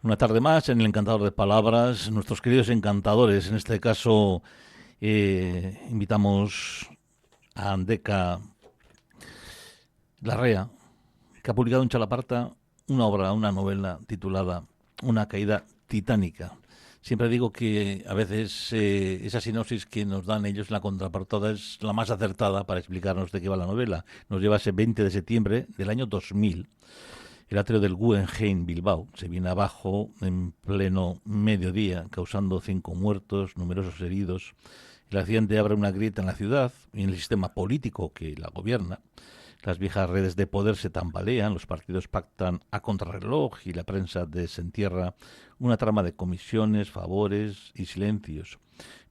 Una tarde más en el Encantador de Palabras, nuestros queridos encantadores. En este caso, invitamos a Andeca Larrea, que ha publicado en Chalaparta una obra, una novela titulada Una caída titánica. Siempre digo que a veces esa sinopsis que nos dan ellos en la contraportada es la más acertada para explicarnos de qué va la novela. Nos lleva ese 20 de septiembre del año 2000. El atrio del Guggenheim Bilbao se viene abajo en pleno mediodía, causando 5 muertos, numerosos heridos. El accidente abre una grieta en la ciudad y en el sistema político que la gobierna. Las viejas redes de poder se tambalean, los partidos pactan a contrarreloj y la prensa desentierra una trama de comisiones, favores y silencios.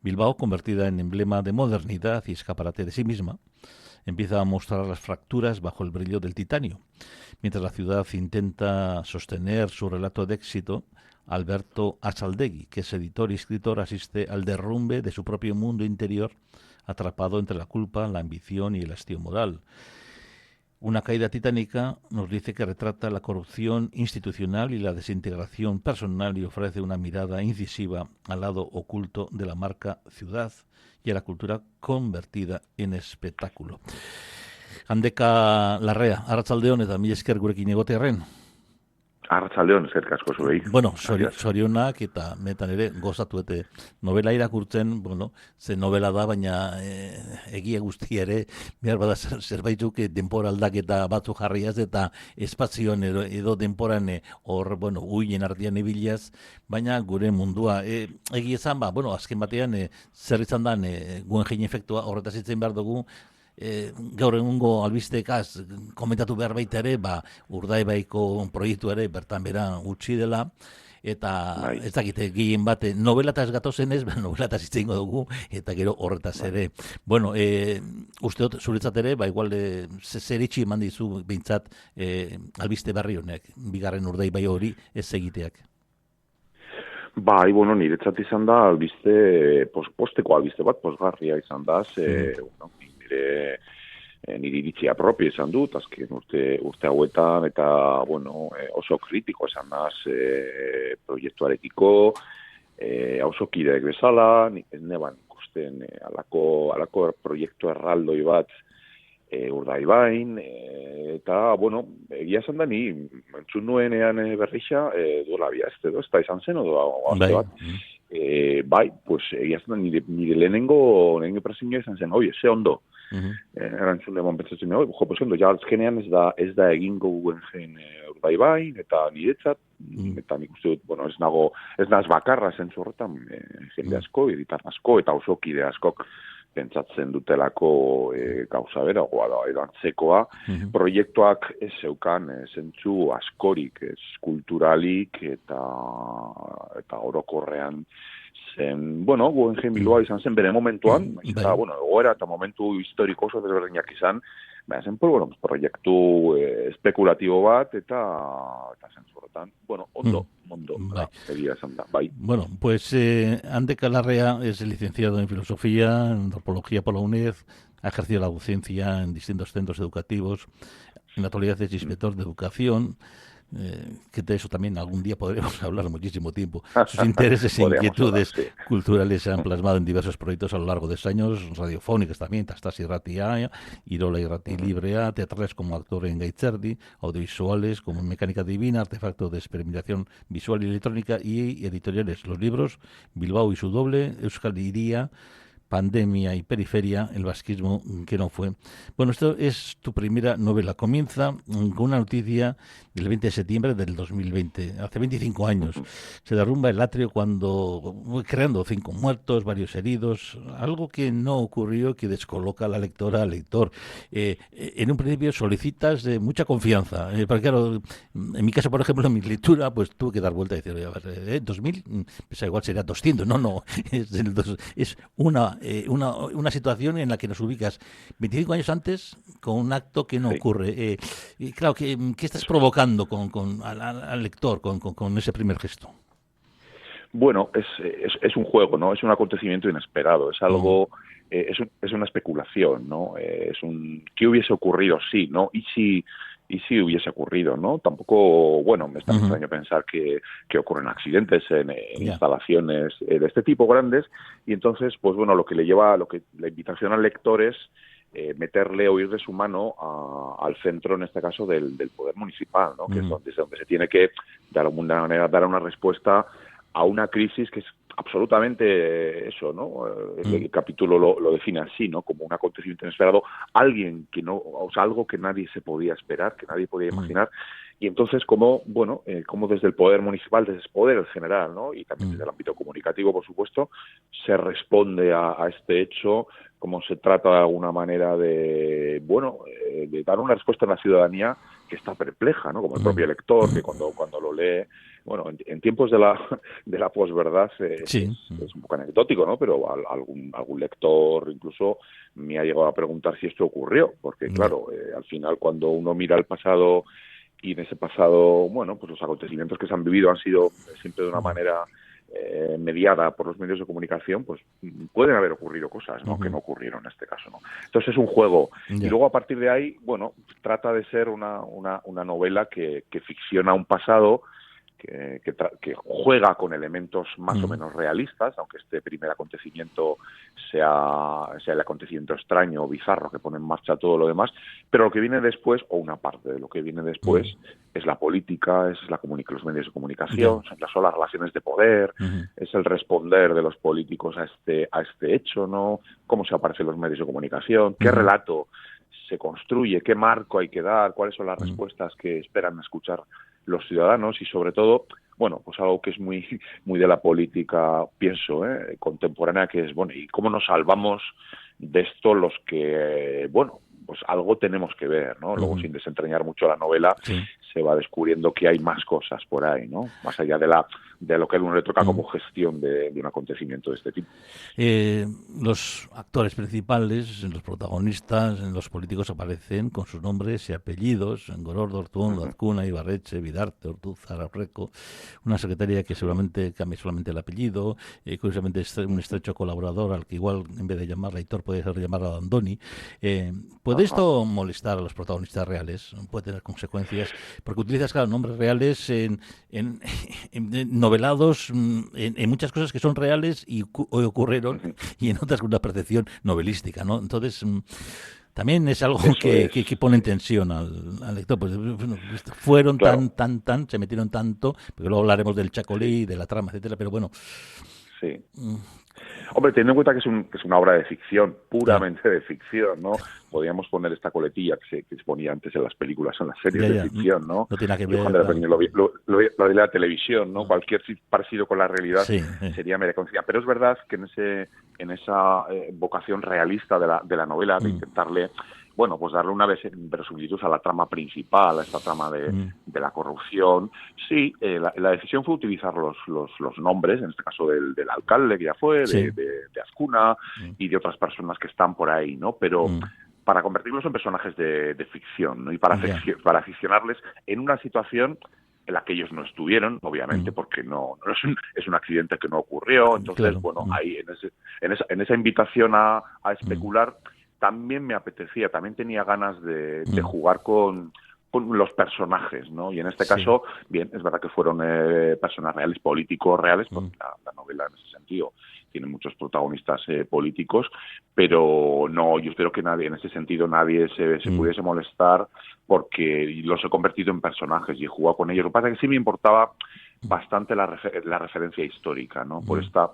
Bilbao, convertida en emblema de modernidad y escaparate de sí misma, empieza a mostrar las fracturas bajo el brillo del titanio. Mientras la ciudad intenta sostener su relato de éxito, Alberto Asaldegui, que es editor y escritor, asiste al derrumbe de su propio mundo interior, atrapado entre la culpa, la ambición y el hastío moral. Una caída titánica nos dice que retrata la corrupción institucional y la desintegración personal y ofrece una mirada incisiva al lado oculto de la marca ciudad y a la cultura convertida en espectáculo. Handeka Larrea, arratsaldeon eta mila esker gurekin egotearren. Arratsaldeon, eskerrik asko zuei. Bueno, sorionak eta metan ere gozatu ete novela irakurtzen, bueno, ze novela da, baina egia guztia ere, behar bada zerbaitzuk denpora aldaketa batzu jarriaz eta espazioan edo denporan hor, bueno, uinen artean ibiliaz, baina gure mundua. Egia esan, bueno, azken batean zer izan dan Guggenheim efektua horretaz hitzen behar dugu, gaur egungo albistekaz komentatu behar baita ere, Urdaibaiko proiektu ere bertan bera utzi dela, eta ez dakite gehien bat, novelataz gatozen ez, novelataz hitz egingo dugu, eta gero horretaz ere. Bueno, uste dut zuretzat ere, igual zer itxi eman dizu behintzat albiste berri honek, bigarren Urdaibai hori ez egiteak. Bai, bueno, niretzat izan da albiste, posteko albiste bat, posgarria izan da, bueno, nire iritzia propio izan dut, azken urte hauetan, eta, bueno, oso kritiko izan da proiektuarekiko, oso kideek bezala, ez neban ikusten alako proiektu erraldoi bat Urdaibain, eta, bueno, egia esan da, ni entzun nuenean berrixa, duela ez da izan zen, odo azte bat. Bai, pues egia esan da, nire lehenengo impresioa izan zen, oie, ze ondo. Erantzun demon pentsatzen, pues ondo, ja, azkenean ez da egingo Guggenheim Urdaibain, eta niretzat, eta nik uste dut, bueno, ez naz bakarra zentzu horretan, jende asko, editar asko, eta oso kide askok pentsatzen dutelako gauza bera, edo antzekoa, proiektuak ez zeukan zentzu askorik, ez kulturalik eta orokorrean zen, bueno, Guggenheim Bilbao izan zen bere momentuan, eta, bueno, egoera eta momentu historiko oso desberdinak izan, baina zen, bueno, proiektu espekulatibo bat, eta zentzu horretan, bueno, ondo, egia esan da, bai. Bueno, pues Handeka Larrea es licenciado en Filosofía, en Antropología por la UNED, ha ejercido la docencia en distintos centros educativos, en la actualidad es inspector de educación, que de eso también algún día podremos hablar muchísimo tiempo. Sus intereses e inquietudes culturales se han plasmado en diversos proyectos a lo largo de los años, radiofónicos también, Tastas Irratia, Irola Irrati Librea, teatrales como actor en Gaitzerdi, audiovisuales como Mecánica Divina, Artefacto de Experimentación Visual y Electrónica, y editoriales. Los libros Bilbao y su doble, Euskal Hiria, Pandemia y Periferia, el vasquismo que no fue. Bueno, esto es tu primera novela. Comienza con una noticia del 20 de septiembre del 2020, hace 25 años. Se derrumba el atrio creando 5 muertos, varios heridos, algo que no ocurrió, que descoloca a la lectora, al lector. En un principio solicitas mucha confianza, porque claro, en mi caso, por ejemplo, en mi lectura, pues tuve que dar vuelta y decir, a ver, 2000, pues igual sería 200, no, es una situación en la que nos ubicas 25 años antes con un acto que no ocurre. Y claro, ¿qué estás provocando al lector con ese primer gesto? Bueno, es un juego, ¿no? Es un acontecimiento inesperado, es algo, es una especulación, ¿no? ¿Qué hubiese ocurrido si, no? Y si y si hubiese ocurrido, ¿no? Tampoco, bueno, me está Ujú. extraño pensar que ocurren accidentes en Ya. instalaciones de este tipo grandes, y entonces, pues bueno, lo que la invitación al lector es meterle o ir de su mano al centro, en este caso, del poder municipal, ¿no? Que es Ujú. desde donde se tiene que, de alguna manera, dar una respuesta a una crisis que es absolutamente eso, ¿no? El capítulo lo define así, ¿no? Como un acontecimiento inesperado, alguien que no, o sea, algo que nadie se podía esperar, que nadie podía Mm. imaginar, y entonces como, bueno, como desde el poder municipal, desde el poder general, ¿no? Y también desde Mm. el ámbito comunicativo, por supuesto, se responde a este hecho, como se trata de alguna manera de, bueno, de dar una respuesta a la ciudadanía que está perpleja, ¿no? Como el propio Mm. lector, que cuando lo lee, bueno, en tiempos de la posverdad Sí. es un poco anecdótico, ¿no? Pero algún lector incluso me ha llegado a preguntar si esto ocurrió, porque Ya. claro, al final cuando uno mira el pasado y en ese pasado, bueno, pues los acontecimientos que se han vivido han sido siempre de una Mm. manera mediada por los medios de comunicación, pues pueden haber ocurrido cosas, ¿no? Que Ujú. no ocurrieron en este caso, ¿no? Entonces es un juego. Y Ya. luego a partir de ahí, bueno, trata de ser una novela que ficciona un pasado que juega con elementos más o Mm. menos realistas, aunque este primer acontecimiento sea el acontecimiento extraño o bizarro que pone en marcha todo lo demás, pero lo que viene después, o una parte de lo que viene después, Mm. es la política, es los medios de Ya. comunicación, son las relaciones de poder, Ujú. es el responder de los políticos a este hecho, ¿no? Cómo se aparecen los medios de comunicación, qué Ujú. relato se construye, qué marco hay que dar, cuáles son las Mm. respuestas que esperan escuchar los ciudadanos, y sobre todo, bueno, pues algo que es muy de la política, pienso, contemporánea, que es, bueno, ¿y cómo nos salvamos de esto los que, bueno, pues algo tenemos que ver, ¿no? Luego, Ujú. sin desentrañar mucho la novela, Sí. se va descubriendo que hay más cosas por ahí, ¿no? Más allá de lo que a uno le toca Mm. como gestión de un acontecimiento de este tipo. Los actores principales, los protagonistas, los políticos aparecen con sus nombres y apellidos: Gorordo, Ortuondo, Ujú. Azcuna, Ibarretxe, Vidarte, Ortúzar, Arreco, una secretaria que seguramente cambie solamente el apellido, curiosamente es un estrecho colaborador al que igual en vez de llamarla Aitor puede ser llamado Andoni. ¿Puede Ajá. esto molestar a los protagonistas reales? ¿Puede tener consecuencias? Porque utilizas, claro, nombres reales en, en novelados, en muchas cosas que son reales y ocurrieron, Ujú. y en otras con una percepción novelística, ¿no? Entonces, también es algo Eso es, que pone en tensión al lector. Pues bueno, fueron claro, se metieron tanto, porque luego hablaremos del sí, chacolí, de la trama, etcétera, pero bueno, sí. mm, Hombre, teniendo en cuenta que es una obra de ficción, ya, puramente de ficción, ¿no? Podríamos poner esta coletilla que se ponía antes en las películas, en las series ya, de ya, ficción, ¿no? no tiene nada que Yo ver, cuando era claro. pequeño lo de la televisión, ¿no? Cualquier parecido con la realidad Sí, sería mera coincidencia. Pero es verdad que en esa vocación realista de la novela, de mm, intentarle, bueno, pues darle una verosimilitud a la trama principal, a esta trama mm, de la corrupción. Sí, la decisión fue utilizar los nombres, en este caso del alcalde, que ya fue, sí, de Azcuna mm, y de otras personas que están por ahí, ¿no? Pero mm, para convertirlos en personajes de ficción, ¿no? Y ya, para ficcionarles en una situación en la que ellos no estuvieron, obviamente, mm, porque no es un accidente que no ocurrió. Entonces, claro, bueno, ahí en esa invitación a mm, especular, también me apetecía, también tenía ganas de mm, jugar con los personajes, ¿no? Y en este sí, caso, bien, es verdad que fueron personas reales, políticos reales, mm, porque la novela en ese sentido tiene muchos protagonistas políticos, pero no, yo espero que nadie, en ese sentido, nadie se mm, pudiese molestar porque los he convertido en personajes y he jugado con ellos. Lo que pasa es que sí me importaba bastante la referencia histórica, ¿no? Por mm, esta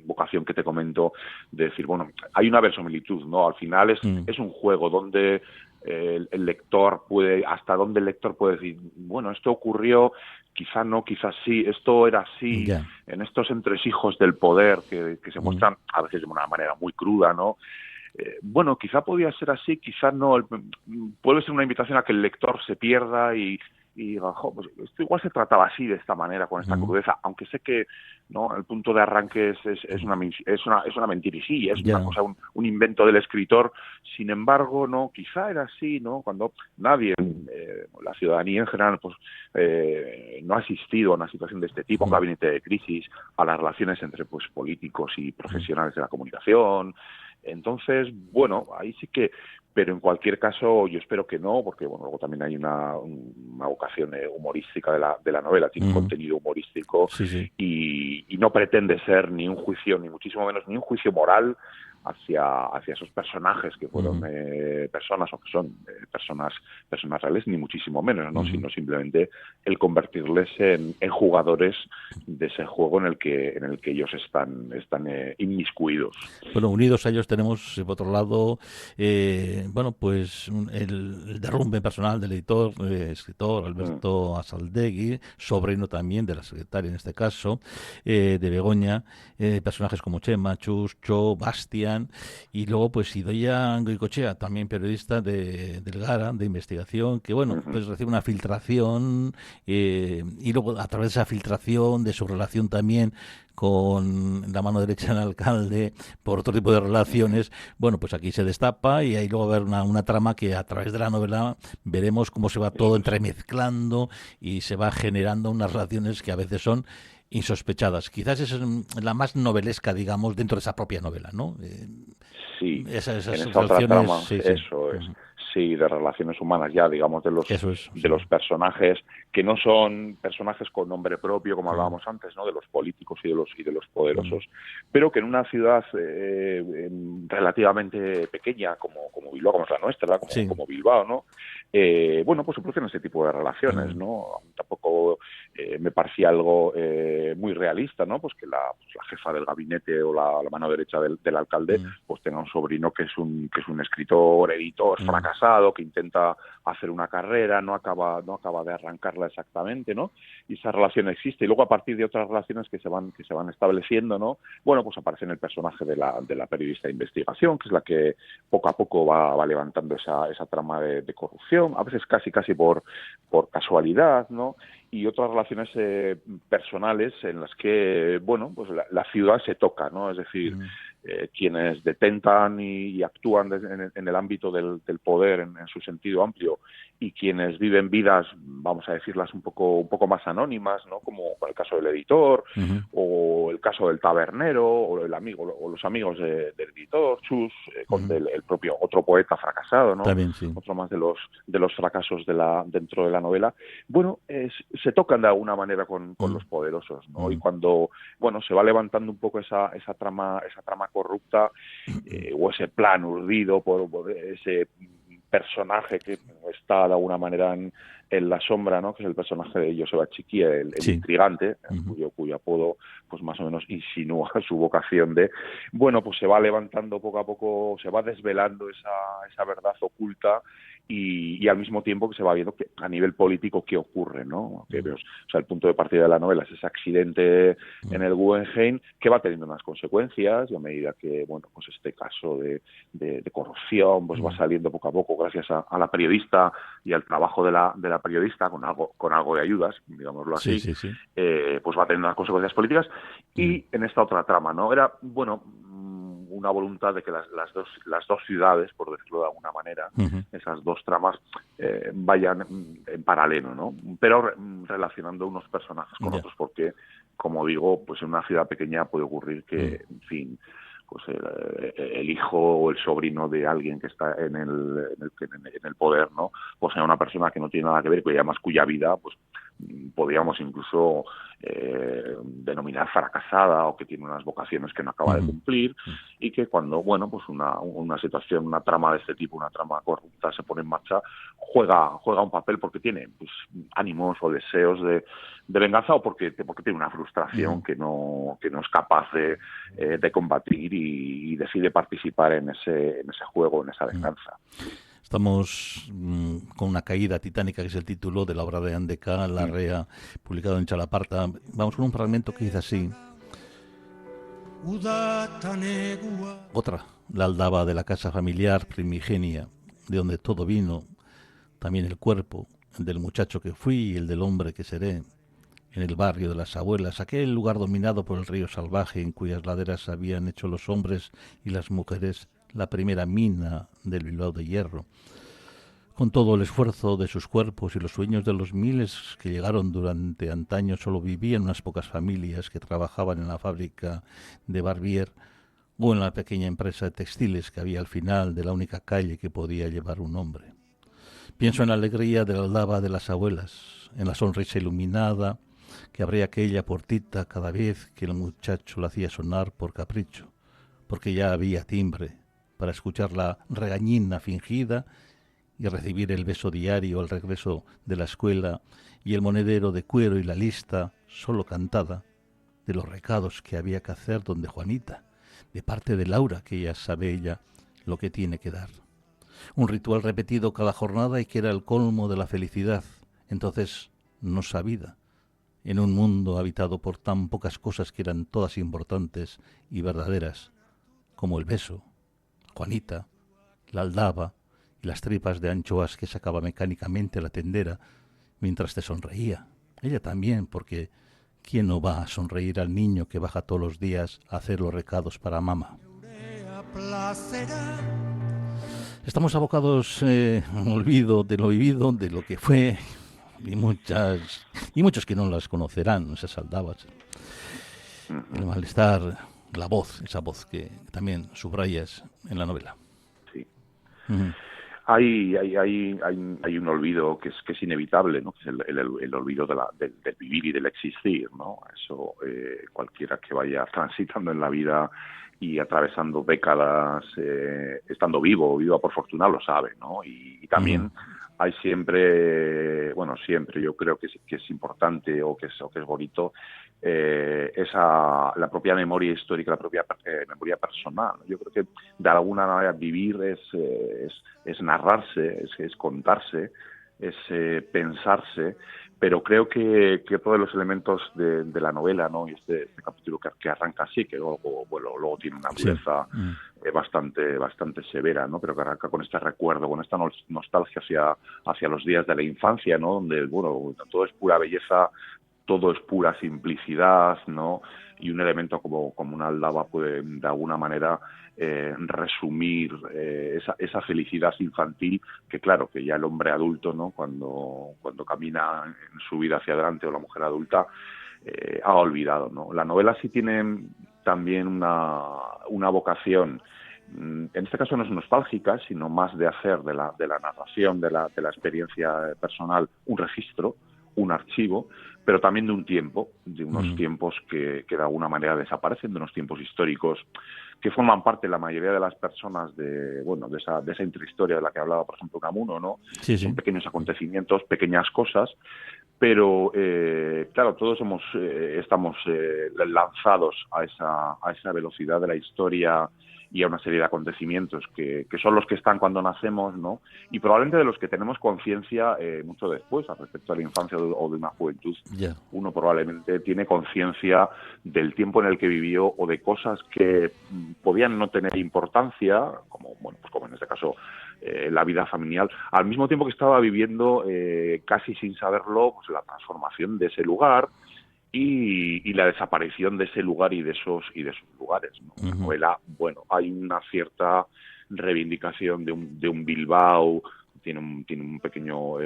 vocación que te comento de decir, bueno, hay una verosimilitud, ¿no? Al final mm, es un juego donde el lector hasta donde el lector puede decir, bueno, esto ocurrió, quizá no, quizás sí, esto era así, ya, en estos entresijos del poder que se mm, muestran a veces de una manera muy cruda, ¿no? Bueno, quizá podía ser así, quizá no. Puede ser una invitación a que el lector se pierda y diga, pues esto igual se trataba así, de esta manera, con esta mm, crudeza, aunque sé que no, el punto de arranque es una mentirijilla, es una ya, cosa, un invento del escritor. Sin embargo, no, quizá era así, ¿no? Cuando nadie, la ciudadanía en general, pues no ha asistido a una situación de este tipo, un mm, gabinete de crisis, a las relaciones entre pues políticos y mm, profesionales de la comunicación, Entonces, bueno, ahí sí que, pero en cualquier caso yo espero que no, porque bueno, luego también hay una vocación humorística de la novela, tiene un contenido humorístico Sí, sí. y no pretende ser ni un juicio, ni muchísimo menos, ni un juicio moral hacia esos personajes que fueron personas o que son personas reales, ni muchísimo menos, ¿no? Sino simplemente el convertirles en jugadores de ese juego en el que ellos están inmiscuidos. Bueno, unidos a ellos tenemos, por otro lado, bueno, pues el derrumbe personal del escritor Alberto Asaldegui, sobrino también de la secretaria en este caso, de Begoña, personajes como Chema, Chus, Cho, Bastian, y luego pues Idoia Goicoechea, también periodista del Gara, de investigación, que bueno, pues recibe una filtración, y luego a través de esa filtración, de su relación también con la mano derecha del alcalde, por otro tipo de relaciones, bueno, pues aquí se destapa y ahí luego va a haber una trama que a través de la novela veremos cómo se va todo entremezclando y se va generando unas relaciones que a veces son insospechadas. Quizás esa es la más novelesca, digamos, dentro de esa propia novela, ¿no? Sí, esas en esa otra trama, sí, eso es. Sí, de relaciones humanas ya, digamos, de los personajes que no son personajes con nombre propio, como hablábamos antes, ¿no? De los políticos y de los poderosos, pero que en una ciudad relativamente pequeña como Bilbao, como es la nuestra, como Bilbao, ¿no? Bueno, pues se producen ese tipo de relaciones, ¿no? Tampoco me parecía algo muy realista, ¿no? Pues que la jefa del gabinete o la mano derecha del alcalde pues tenga un sobrino que es un escritor, editor, fracasado, que intenta hacer una carrera, no acaba de arrancarla exactamente, ¿no? Y esa relación existe. Y luego a partir de otras relaciones que se van estableciendo, ¿no? Bueno, pues aparece en el personaje de la periodista de investigación, que es la que poco a poco va levantando esa trama de corrupción, a veces casi por casualidad, ¿no? Y otras relaciones personales en las que, bueno, pues la ciudad se toca, ¿no? Es decir, quienes detentan y actúan en el ámbito del poder en su sentido amplio y quienes viven vidas, vamos a decirlas, un poco más anónimas, ¿no? Como el caso del editor o el caso del tabernero o el amigo o los amigos del editor, Chus, con el propio otro poeta fracasado, ¿no? También, sí. Otro más de los fracasos dentro de la novela. Bueno, se tocan de alguna manera con los poderosos, ¿no? Y cuando, bueno, se va levantando un poco esa trama corrupta o ese plan urdido por ese personaje que está de alguna manera en la sombra, ¿no? Que es el personaje de Joseba Chiquia, el intrigante, cuyo apodo pues más o menos insinúa su vocación de, bueno, pues se va levantando poco a poco, se va desvelando esa verdad oculta y al mismo tiempo que se va viendo que a nivel político qué ocurre, ¿no? Que, o sea, el punto de partida de la novela es ese accidente en el Guggenheim que va teniendo unas consecuencias y a medida que, bueno, pues este caso de corrupción pues va saliendo poco a poco gracias a la periodista y al trabajo de la periodista con algo de ayudas, digámoslo así, pues va teniendo unas consecuencias políticas y en esta otra trama, ¿no? Era, bueno, una voluntad de que las dos ciudades, por decirlo de alguna manera, esas dos tramas vayan en paralelo, ¿no? Pero relacionando unos personajes con otros, porque, como digo, pues en una ciudad pequeña puede ocurrir que, en fin, pues el hijo o el sobrino de alguien que está en el poder, ¿no? Pues sea una persona que no tiene nada que ver, y además cuya vida, pues podríamos incluso denominar fracasada o que tiene unas vocaciones que no acaba de cumplir y que cuando, bueno, pues una situación, una trama de este tipo, una trama corrupta se pone en marcha, juega un papel porque tiene pues ánimos o deseos de venganza o porque tiene una frustración que no es capaz de combatir y decide participar en ese juego, en esa venganza. Estamos con Una caída titánica, que es el título de la obra de Andeca Larrea, publicado en Chalaparta. Vamos con un fragmento que dice así. Otra, la aldaba de la casa familiar primigenia, de donde todo vino, también el cuerpo, el del muchacho que fui y el del hombre que seré, en el barrio de las abuelas, aquel lugar dominado por el río salvaje en cuyas laderas habían hecho los hombres y las mujeres la primera mina del Bilbao de hierro. Con todo el esfuerzo de sus cuerpos y los sueños de los miles que llegaron durante antaño, solo vivían unas pocas familias que trabajaban en la fábrica de Barbier. o en la pequeña empresa de textiles que había al final de la única calle que podía llevar un hombre. Pienso en la alegría de la aldaba de las abuelas, en la sonrisa iluminada que abría aquella puertita cada vez que el muchacho la hacía sonar por capricho, porque ya había timbre para escuchar la regañina fingida y recibir el beso diario al regreso de la escuela y el monedero de cuero y la lista, solo cantada, de los recados que había que hacer donde Juanita, de parte de Laura, que ya sabe ella lo que tiene que dar. Un ritual repetido cada jornada y que era el colmo de la felicidad, entonces no sabida, en un mundo habitado por tan pocas cosas que eran todas importantes y verdaderas, como el beso, Juanita, la aldaba y las tripas de anchoas que sacaba mecánicamente la tendera mientras te sonreía. Ella también, porque ¿quién no va a sonreír al niño que baja todos los días a hacer los recados para mamá? Estamos abocados al olvido de lo vivido, de lo que fue, y muchos que no las conocerán, esas aldabas. El malestar, la voz, esa voz que también subrayas en la novela. Sí. Hay un olvido que es inevitable, ¿no? Que es el olvido del vivir y del existir, ¿no? Eso cualquiera que vaya transitando en la vida y atravesando décadas, estando vivo o viva por fortuna, lo sabe, ¿no? Y también hay siempre, yo creo que es importante o que es bonito la propia memoria histórica, la propia memoria personal. Yo creo que de alguna manera vivir es narrarse, es contarse, es pensarse, pero creo que todos los elementos de la novela, ¿no? Y este capítulo que arranca así, que luego tiene una dureza bastante severa, ¿no? Pero que arranca con este recuerdo, con esta nostalgia hacia los días de la infancia, ¿no? Donde, todo es pura belleza, todo es pura simplicidad, ¿no? Y un elemento como una aldaba puede, de alguna manera, resumir esa felicidad infantil que, claro, que ya el hombre adulto, ¿no? Cuando camina en su vida hacia adelante, o la mujer adulta, ha olvidado, ¿no? La novela sí tiene también una vocación, en este caso no es nostálgica, sino más de hacer de la narración, de la experiencia personal, un registro, un archivo, pero también de un tiempo, de unos tiempos que de alguna manera desaparecen, de unos tiempos históricos que forman parte, la mayoría de las personas, de esa intrahistoria de la que hablaba, por ejemplo, Unamuno, ¿no? Sí. Son pequeños acontecimientos, pequeñas cosas, pero claro, todos estamos lanzados a esa velocidad de la historia y a una serie de acontecimientos que son los que están cuando nacemos, ¿no? Y probablemente de los que tenemos conciencia mucho después, respecto a la infancia o de una juventud. Yeah. Uno probablemente tiene conciencia del tiempo en el que vivió o de cosas que podían no tener importancia, como en este caso la vida familiar, al mismo tiempo que estaba viviendo, casi sin saberlo, pues la transformación de ese lugar, y la desaparición de ese lugar y de esos lugares, ¿no? La novela, hay una cierta reivindicación de un Bilbao, tiene un pequeño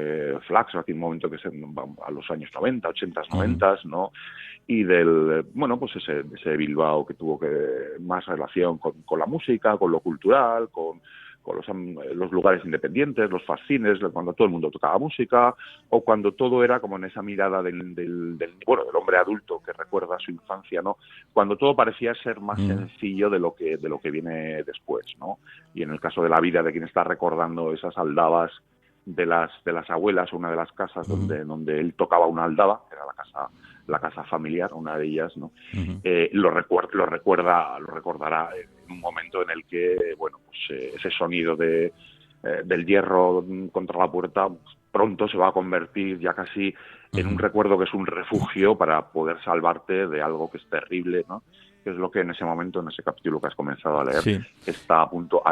flashback, tiene un momento que es a los años 90, 80, 90, ¿no? Y del, ese Bilbao que tuvo más relación con la música, con lo cultural, con los lugares independientes, los fanzines, cuando todo el mundo tocaba música, o cuando todo era como en esa mirada del hombre adulto que recuerda su infancia, ¿no? Cuando todo parecía ser más sencillo de lo que viene después, ¿no? Y en el caso de la vida de quien está recordando esas aldabas de las abuelas, una de las casas donde él tocaba una aldaba, que era la casa familiar, una de ellas, ¿no? Lo recordará en un momento en el que, ese sonido del hierro contra la puerta pronto se va a convertir ya casi en un recuerdo que es un refugio para poder salvarte de algo que es terrible, ¿no? Que es lo que en ese momento, en ese capítulo que has comenzado a leer, está a punto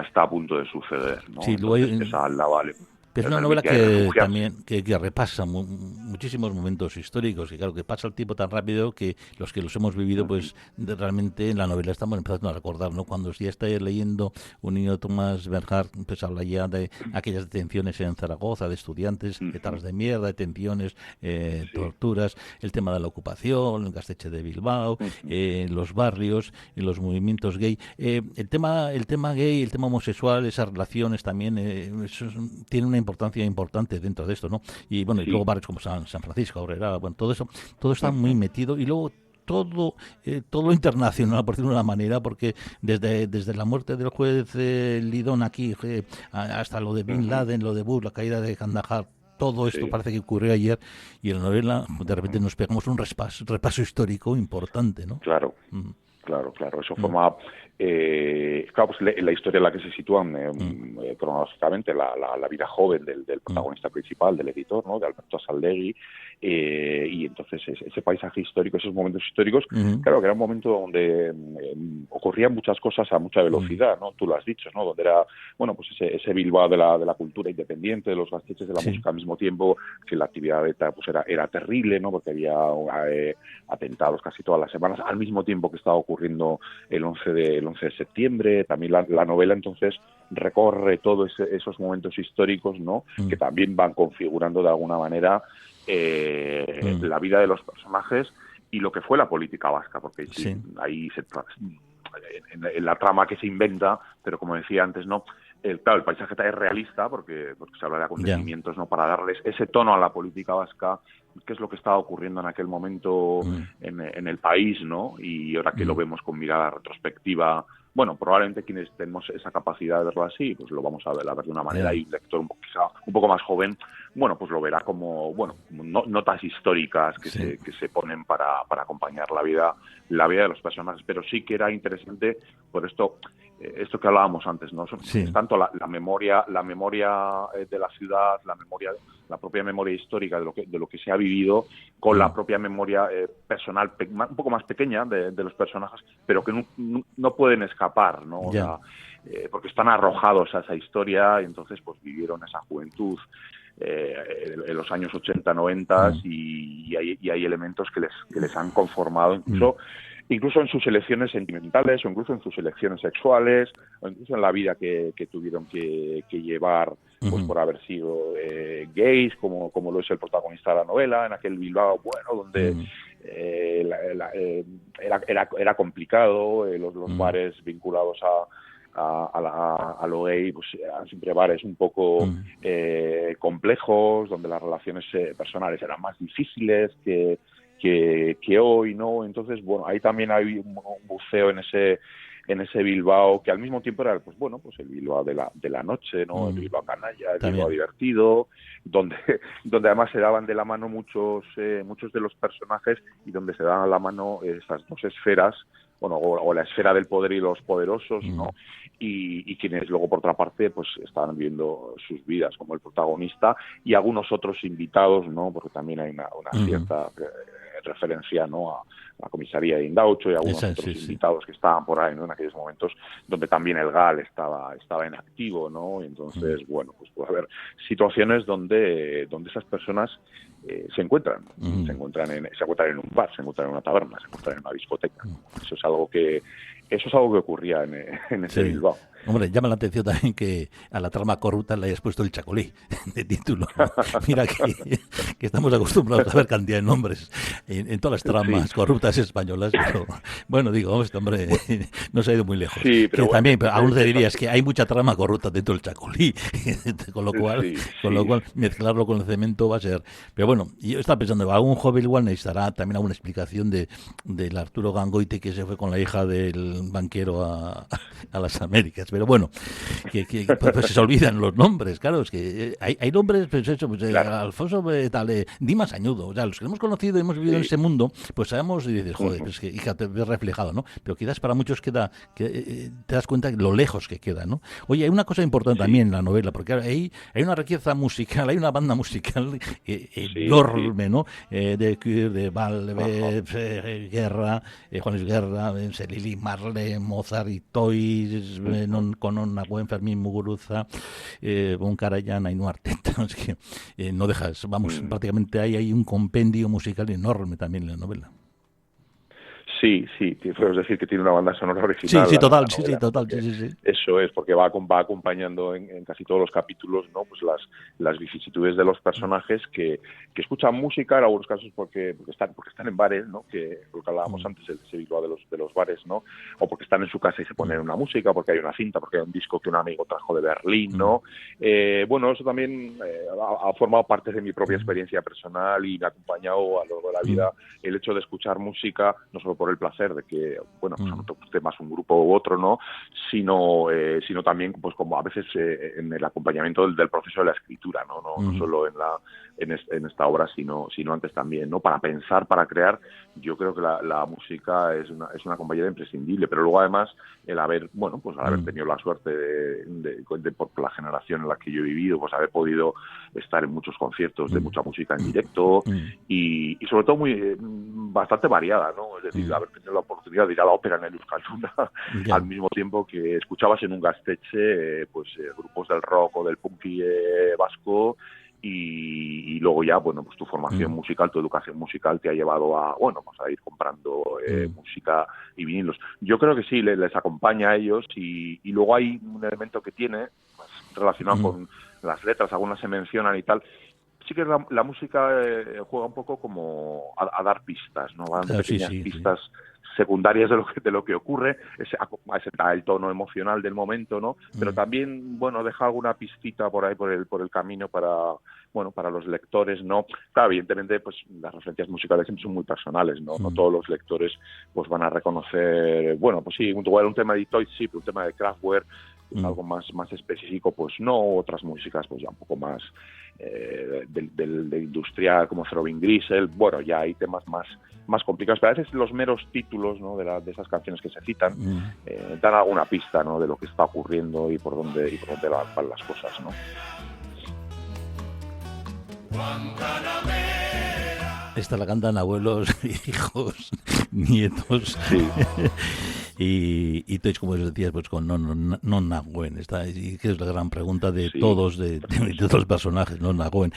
de suceder, ¿no? Sí, Entonces, esa aldaba Pero es una novela que también que repasa muchísimos momentos históricos, y claro, que pasa el tiempo tan rápido que los hemos vivido, pues realmente en la novela estamos empezando a recordar, ¿no? Cuando ya estáis leyendo un niño Tomás Bernhard, pues habla ya de aquellas detenciones en Zaragoza de estudiantes, etarras de mierda, detenciones, torturas, el tema de la ocupación, el Gasteche de Bilbao, los barrios, los movimientos gay, el tema gay, el tema homosexual, esas relaciones también tiene una importancia importante dentro de esto, ¿no? Y bueno, y luego barrios como San Francisco, Aurrera, bueno, todo eso, todo está muy metido, y luego todo internacional, por decirlo de una manera, porque desde la muerte del juez Lidón aquí hasta lo de Bin Laden, lo de Bush, la caída de Kandahar, todo esto parece que ocurrió ayer, y en la novela de repente nos pegamos un repaso histórico importante, ¿no? Claro. Claro, eso forma, claro, pues la historia en la que se sitúan cronológicamente la vida joven del protagonista principal, del editor, ¿no? De Alberto Asaldegui, y entonces ese paisaje histórico, esos momentos históricos, claro, que era un momento donde ocurrían muchas cosas a mucha velocidad, ¿no? Tú lo has dicho, ¿no? Donde era, bueno, pues ese Bilbao de la cultura independiente, de los gasteches de la música, al mismo tiempo que la actividad de ETA pues era terrible, ¿no? Porque había atentados casi todas las semanas, al mismo tiempo que estaba ocurriendo el 11 de septiembre. También la novela entonces recorre todos esos momentos históricos, ¿no? Que también van configurando de alguna manera la vida de los personajes y lo que fue la política vasca, porque ahí en la trama que se inventa, pero como decía antes, ¿no? Claro, el paisaje es realista porque se habla de acontecimientos, ¿no? Para darles ese tono a la política vasca, qué es lo que estaba ocurriendo en aquel momento en el país, ¿no? Y ahora que lo vemos con mirada retrospectiva, bueno, probablemente quienes tenemos esa capacidad de verlo así, pues lo vamos a ver de una manera, y un lector quizá un poco más joven, bueno, pues lo verá como, bueno, notas históricas que se ponen para acompañar la vida de los personajes, pero sí que era interesante por esto que hablábamos antes, ¿no? Es tanto la memoria de la ciudad, la propia memoria histórica de lo que se ha vivido, con la propia memoria personal un poco más pequeña de los personajes, pero que no pueden escapar, ¿no? O sea, porque están arrojados a esa historia, y entonces pues vivieron esa juventud en los años 80, 90, y hay elementos que les han conformado incluso en sus elecciones sentimentales, o incluso en sus elecciones sexuales, o incluso en la vida que tuvieron que llevar, pues por haber sido gays, como lo es el protagonista de la novela, en aquel Bilbao, bueno, donde era complicado, los bares vinculados a lo gay, pues eran siempre bares un poco complejos, donde las relaciones personales eran más difíciles que hoy, ¿no? Entonces, bueno, ahí también hay un buceo en ese Bilbao, que al mismo tiempo era, pues bueno, pues el Bilbao de la noche, ¿no? El Bilbao canalla, el Bilbao divertido, donde además se daban de la mano muchos de los personajes, y donde se daban la mano esas dos esferas, bueno, o la esfera del poder y los poderosos, ¿no? Y quienes luego, por otra parte, pues estaban viviendo sus vidas, como el protagonista y algunos otros invitados, ¿no? Porque también hay una cierta referencia, ¿no? A la comisaría de Indaucho y algunos otros invitados que estaban por ahí, ¿no? En aquellos momentos donde también el GAL estaba en activo, ¿no? Y entonces, bueno, pues puede haber situaciones donde esas personas se encuentran en un bar, se encuentran en una taberna, se encuentran en una discoteca. Eso es algo que ocurría en ese Bilbao. Hombre, llama la atención también que a la trama corrupta le hayas puesto el Chacolí de título. Mira que estamos acostumbrados a ver cantidad de nombres en todas las tramas corruptas españolas, pero bueno, digo, este hombre no se ha ido muy lejos. Sí, pero también, pero aún te dirías que hay mucha trama corrupta dentro del Chacolí, con lo cual mezclarlo con el cemento va a ser. Pero bueno, yo estaba pensando, algún joven igual necesitará también alguna explicación del Arturo Gangoite, que se fue con la hija del banquero a las Américas. Pero bueno, que pues se olvidan los nombres, claro, es que hay nombres, pues eso, pues Alfonso Dimas Añudo, o sea, los que hemos conocido y hemos vivido en ese mundo, pues sabemos y dices, joder, pues que hija, te ves reflejado, ¿no? Pero quizás para muchos te das cuenta de lo lejos que queda, ¿no? Oye, hay una cosa importante también en la novela, porque hay una riqueza musical, hay una banda musical enorme, ¿no? De Cure, de Valve, Guerra, Juan Luis Guerra, Lili Marley, Mozart y Toys, con Nahuen, Fermín Muguruza, Bon Karajan, Ainhoa Arteta. Es que no dejas, vamos, prácticamente hay un compendio musical enorme también en la novela. Sí, puedes decir que tiene una banda sonora original. Sí, total, sí, total, sí. Eso es, porque va acompañando en casi todos los capítulos, ¿no? Pues las vicisitudes de los personajes que escuchan música, en algunos casos porque están en bares, ¿no? Que lo que hablábamos antes, ese virtual de los bares, ¿no? O porque están en su casa y se ponen una música, porque hay una cinta, porque hay un disco que un amigo trajo de Berlín, ¿no? Bueno, eso también ha formado parte de mi propia experiencia personal y me ha acompañado a lo largo de la vida el hecho de escuchar música, no solo por el placer de que, bueno, pues no te guste más un grupo u otro, ¿no? Sino también, pues como a veces en el acompañamiento del proceso de la escritura, ¿no? No solo en esta obra, sino antes también, ¿no? Para pensar, para crear, yo creo que la música es una compañera imprescindible, pero luego además el haber tenido la suerte por la generación en la que yo he vivido, pues haber podido estar en muchos conciertos de mucha música en directo y sobre todo bastante variada, ¿no? Es decir, haber tenido la oportunidad de ir a la ópera en el Euskalduna al mismo tiempo que escuchabas en un Gaztetxe grupos del rock o del punky vasco y luego ya, bueno, pues tu formación musical, tu educación musical te ha llevado a ir comprando música y vinilos. Yo creo que sí, les acompaña a ellos y luego hay un elemento que tiene pues, relacionado con las letras, algunas se mencionan y tal. Sí que la música juega un poco como a dar pistas, ¿no? Va dando pequeñas pistas secundarias de lo que ocurre, ese el tono emocional del momento, ¿no? Pero también, bueno, deja alguna pistita por ahí por el camino para los lectores, ¿no? Claro, evidentemente, pues las referencias musicales siempre son muy personales, ¿no? No todos los lectores pues van a reconocer, bueno, pues sí, un tema de Detroit sí, pero un tema de Kraftwerk, algo más específico, pues no, otras músicas pues ya un poco más de industrial como Throbbing Gristle, bueno, ya hay temas más complicados, pero a veces los meros títulos, ¿no? de esas canciones que se citan dan alguna pista, ¿no? De lo que está ocurriendo y por dónde van las cosas, ¿no? Esta la cantan abuelos, hijos, nietos. Sí. y todos, como decías, pues con no Nahuen. Y que es la gran pregunta de todos, de todos los personajes, no Nahuen.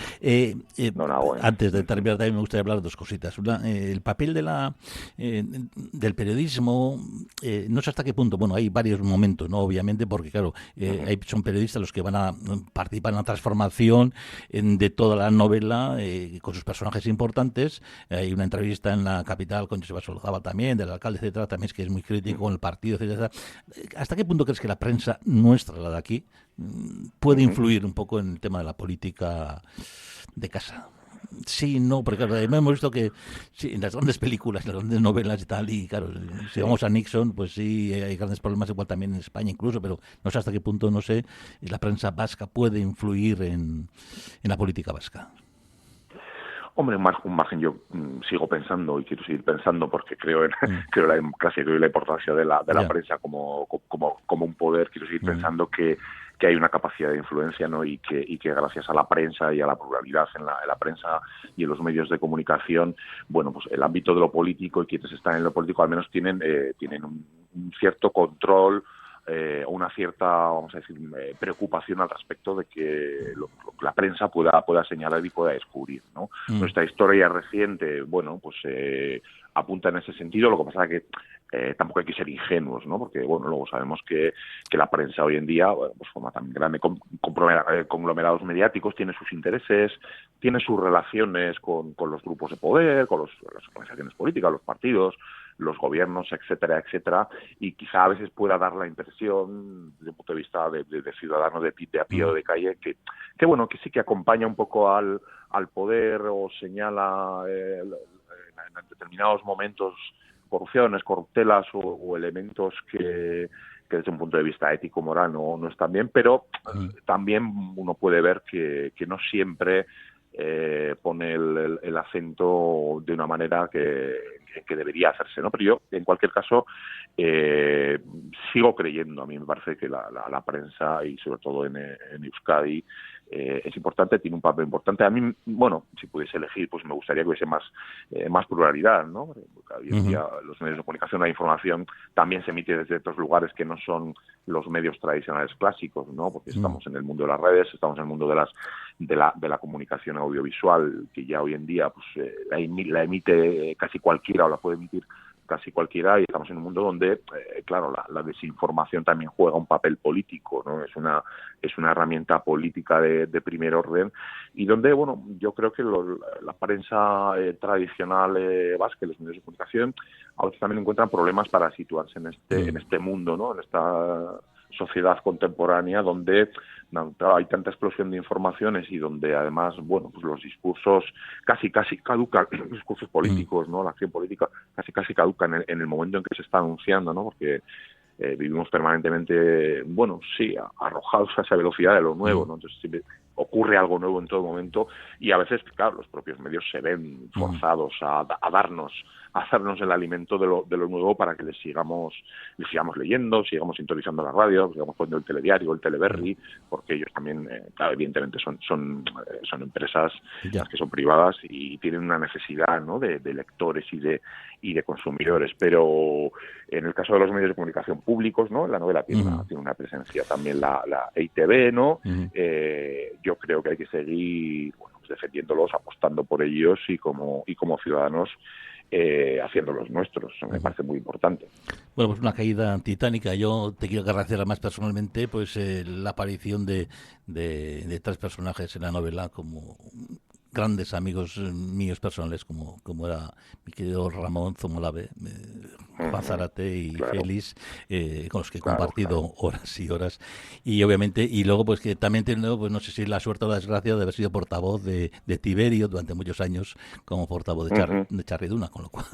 Antes de terminar, también me gustaría hablar de dos cositas. El papel del periodismo, no sé hasta qué punto, bueno, hay varios momentos, ¿no? Obviamente, porque claro, son periodistas los que van a participar en la transformación de toda la novela con sus personajes importantes. Hay una entrevista en La Capital con Joseba Solzábal también, del alcalde, etcétera, también es que es muy crítico con el partido, etcétera. ¿Hasta qué punto crees que la prensa nuestra, la de aquí, puede influir un poco en el tema de la política de casa? Sí, no, porque claro, hemos visto que sí, en las grandes películas, en las grandes novelas y tal, y claro, si vamos a Nixon, pues sí, hay grandes problemas, igual también en España incluso, pero no sé hasta qué punto, no sé, la prensa vasca puede influir en la política vasca. Hombre, un margen yo sigo pensando y quiero seguir pensando porque creo en la democracia, creo en la importancia de la prensa como un poder. Quiero seguir pensando que hay una capacidad de influencia, ¿no? y que gracias a la prensa y a la pluralidad en la prensa y en los medios de comunicación, bueno, pues el ámbito de lo político y quienes están en lo político al menos tienen un cierto control o una cierta, vamos a decir, preocupación al respecto de que la prensa pueda señalar y pueda descubrir, ¿no? Nuestra historia reciente, bueno, pues apunta en ese sentido. Lo que pasa es que tampoco hay que ser ingenuos, ¿no? Porque, bueno, luego sabemos que la prensa hoy en día, bueno, pues forma también grande conglomerados mediáticos, tiene sus intereses, tiene sus relaciones con los grupos de poder, con las organizaciones políticas, los partidos, los gobiernos, etcétera, etcétera, y quizá a veces pueda dar la impresión, desde un punto de vista de ciudadano de a pie o de calle, que bueno, que sí que acompaña un poco al poder o señala en determinados momentos corrupciones, corruptelas o elementos que desde un punto de vista ético moral no están bien, pero también uno puede ver que no siempre pone el acento de una manera que debería hacerse, ¿no? Pero yo, en cualquier caso, sigo creyendo. A mí me parece que la prensa, y sobre todo en Euskadi, es importante, tiene un papel importante. A mí, bueno, si pudiese elegir, pues me gustaría que hubiese más pluralidad, ¿no? Porque hoy en día los medios de comunicación, la información también se emite desde otros lugares que no son los medios tradicionales clásicos, ¿no? Porque estamos en el mundo de las redes, estamos en el mundo de la comunicación audiovisual, que ya hoy en día pues la emite casi cualquiera o la puede emitir casi cualquiera, y estamos en un mundo donde, claro, la desinformación también juega un papel político, ¿no? Es una herramienta política de primer orden, y donde, bueno, yo creo que la prensa tradicional vasca, los medios de comunicación, a veces también encuentran problemas para situarse en este mundo, ¿no? En esta sociedad contemporánea donde hay tanta explosión de informaciones y donde además, bueno, pues los discursos casi caducan, los discursos políticos, ¿no? La acción política casi caducan en el momento en que se está anunciando, ¿no? Porque vivimos permanentemente, bueno, sí, arrojados a esa velocidad de lo nuevo, ¿no? Entonces siempre ocurre algo nuevo en todo momento, y a veces, claro, los propios medios se ven forzados a darnos el alimento de lo nuevo para que les sigamos leyendo, sigamos sintonizando la radio, sigamos poniendo el telediario, el teleberri, porque ellos también, claro, evidentemente son empresas que son privadas y tienen una necesidad, ¿no? de lectores y de consumidores, pero en el caso de los medios de comunicación públicos, ¿no? La novela tiene una presencia también la EITB, ¿no? Yo creo que hay que seguir, bueno, pues defendiéndolos, apostando por ellos y como ciudadanos haciéndolos nuestros. Me parece muy importante. Bueno, pues una caída titánica. Yo te quiero agradecer más personalmente pues la aparición de 3 personajes en la novela como grandes amigos míos personales, como era mi querido Ramón Zomolave, Juan Zárate y Félix, con los que he compartido horas y horas, y obviamente, y luego pues que también tengo, pues no sé si la suerte o la desgracia de haber sido portavoz de Tiberio durante muchos años, como portavoz de Charriduna, con lo cual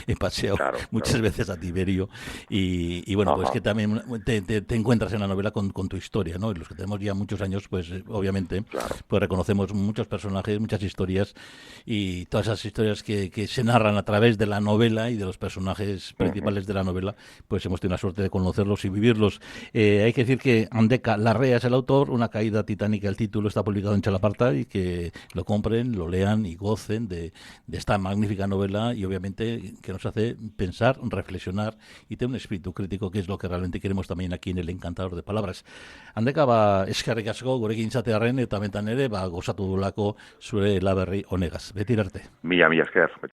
he paseado muchas veces a Tiberio, y bueno, pues que también te encuentras en la novela con tu historia, ¿no? Y los que tenemos ya muchos años, pues obviamente, pues reconocemos muchos personajes, muchas historias, y todas esas historias que se narran a través de la novela y de los personajes principales de la novela, pues hemos tenido la suerte de conocerlos y vivirlos. Hay que decir que Andeka Larrea es el autor, Una caída titánica, el título está publicado en Chalaparta, y que lo compren, lo lean y gocen de esta magnífica novela, y obviamente que nos hace pensar, reflexionar y tener un espíritu crítico, que es lo que realmente queremos también aquí en El Encantador de Palabras. Andeka, eskerrik asko gurekin izatearren, eta mentan ere gozatu dulako zure laberri honegaz. Beti arte. Mila esker.